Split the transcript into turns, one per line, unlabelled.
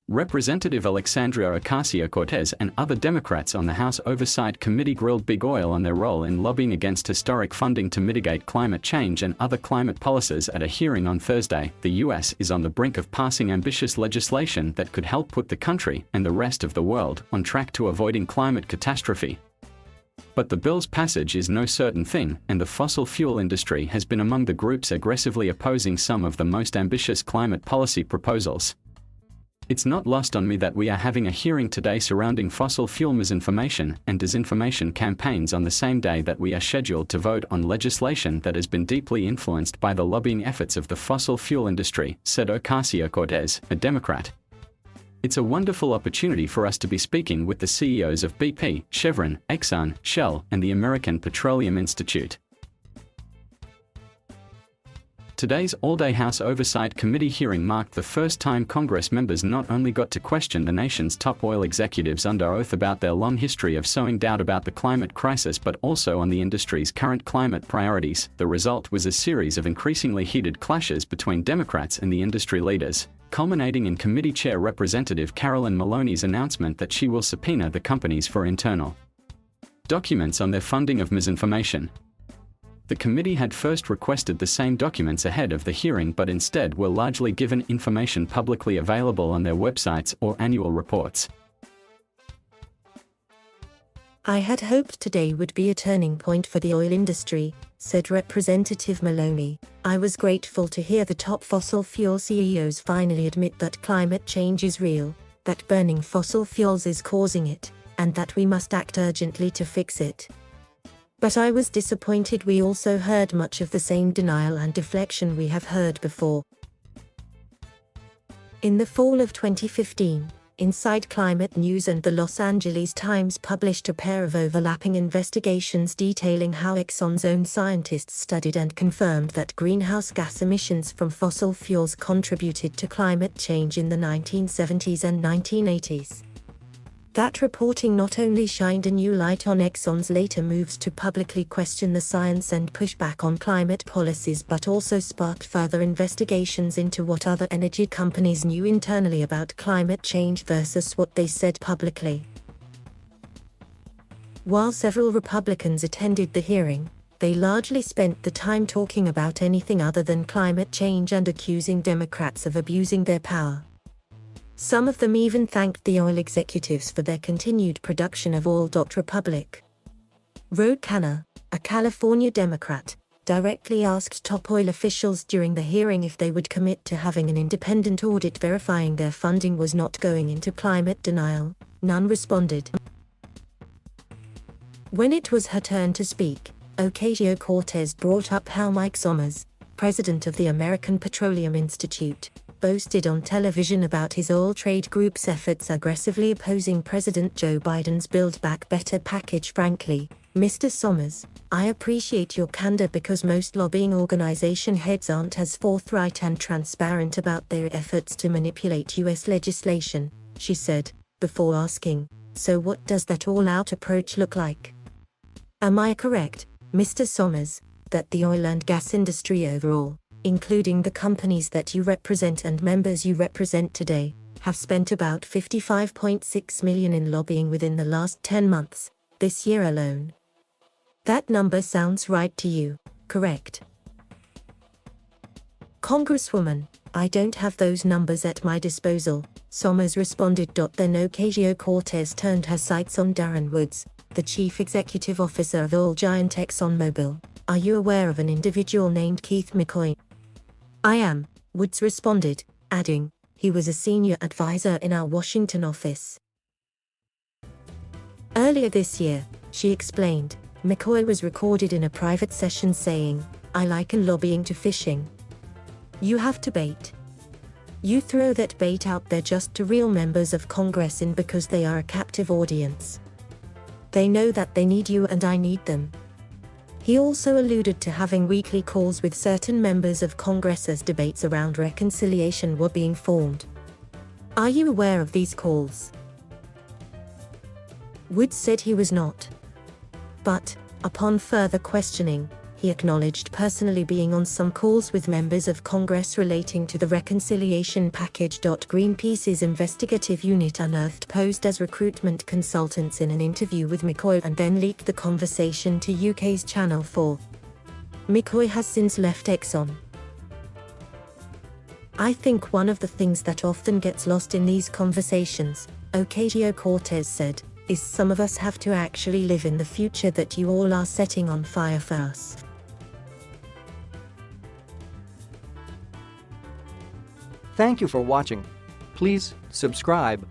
Representative Alexandria Ocasio-Cortez and other Democrats on the House Oversight Committee grilled Big Oil on their role in lobbying against historic funding to mitigate climate change and other climate policies at a hearing on Thursday. The US is on the brink of passing ambitious legislation that could help put the country and the rest of the world on track to avoiding climate catastrophe. But the bill's passage is no certain thing, and the fossil fuel industry has been among the groups aggressively opposing some of the most ambitious climate policy proposals. It's not lost on me that we are having a hearing today surrounding fossil fuel misinformation and disinformation campaigns on the same day that we are scheduled to vote on legislation that has been deeply influenced by the lobbying efforts of the fossil fuel industry, said Ocasio-Cortez, a Democrat. It's a wonderful opportunity for us to be speaking with the CEOs of BP, Chevron, Exxon, Shell, and the American Petroleum Institute. Today's all-day House Oversight Committee hearing marked the first time Congress members not only got to question the nation's top oil executives under oath about their long history of sowing doubt about the climate crisis but also on the industry's current climate priorities. The result was a series of increasingly heated clashes between Democrats and the industry leaders, culminating in Committee Chair Representative Carolyn Maloney's announcement that she will subpoena the companies for internal documents on their funding of misinformation. The committee had first requested the same documents ahead of the hearing but instead were largely given information publicly available on their websites or annual reports.
I had hoped today would be a turning point for the oil industry, said Representative Maloney. I was grateful to hear the top fossil fuel CEOs finally admit that climate change is real, that burning fossil fuels is causing it, and that we must act urgently to fix it. But I was disappointed we also heard much of the same denial and deflection we have heard before. In the fall of 2015, Inside Climate News and the Los Angeles Times published a pair of overlapping investigations detailing how Exxon's own scientists studied and confirmed that greenhouse gas emissions from fossil fuels contributed to climate change in the 1970s and 1980s. That reporting not only shined a new light on Exxon's later moves to publicly question the science and push back on climate policies but also sparked further investigations into what other energy companies knew internally about climate change versus what they said publicly. While several Republicans attended the hearing, they largely spent the time talking about anything other than climate change and accusing Democrats of abusing their power. Some of them even thanked the oil executives for their continued production of oil. Republic. Rod Kanner, a California Democrat, directly asked top oil officials during the hearing if they would commit to having an independent audit verifying their funding was not going into climate denial. None responded. When it was her turn to speak, Ocasio-Cortez brought up how Mike Sommers, president of the American Petroleum Institute, boasted on television about his oil trade group's efforts aggressively opposing President Joe Biden's Build Back Better package. Frankly, Mr. Sommers, I appreciate your candor because most lobbying organization heads aren't as forthright and transparent about their efforts to manipulate U.S. legislation, she said, before asking, so what does that all-out approach look like? Am I correct, Mr. Sommers, that the oil and gas industry overall, including the companies that you represent and members you represent today, have spent about $55.6 million in lobbying within the last 10 months, this year alone? That number sounds right to you, correct? Congresswoman, I don't have those numbers at my disposal, Sommers responded. Then Ocasio-Cortez turned her sights on Darren Woods, the chief executive officer of oil giant ExxonMobil. Are you aware of an individual named Keith McCoy? I am, Woods responded, adding, he was a senior advisor in our Washington office. Earlier this year, she explained, McCoy was recorded in a private session saying, I liken lobbying to fishing. You have to bait. You throw that bait out there just to reel members of Congress in because they are a captive audience. They know that they need you and I need them. He also alluded to having weekly calls with certain members of Congress as debates around reconciliation were being formed. Are you aware of these calls? Woods said he was not. But, upon further questioning, He acknowledged personally being on some calls with members of Congress relating to the reconciliation package. Greenpeace's investigative unit unearthed posed as recruitment consultants in an interview with McCoy and then leaked the conversation to UK's Channel 4. McCoy has since left Exxon. "I think one of the things that often gets lost in these conversations," Ocasio-Cortez said, "is some of us have to actually live in the future that you all are setting on fire for us."
Thank you for watching. Please subscribe,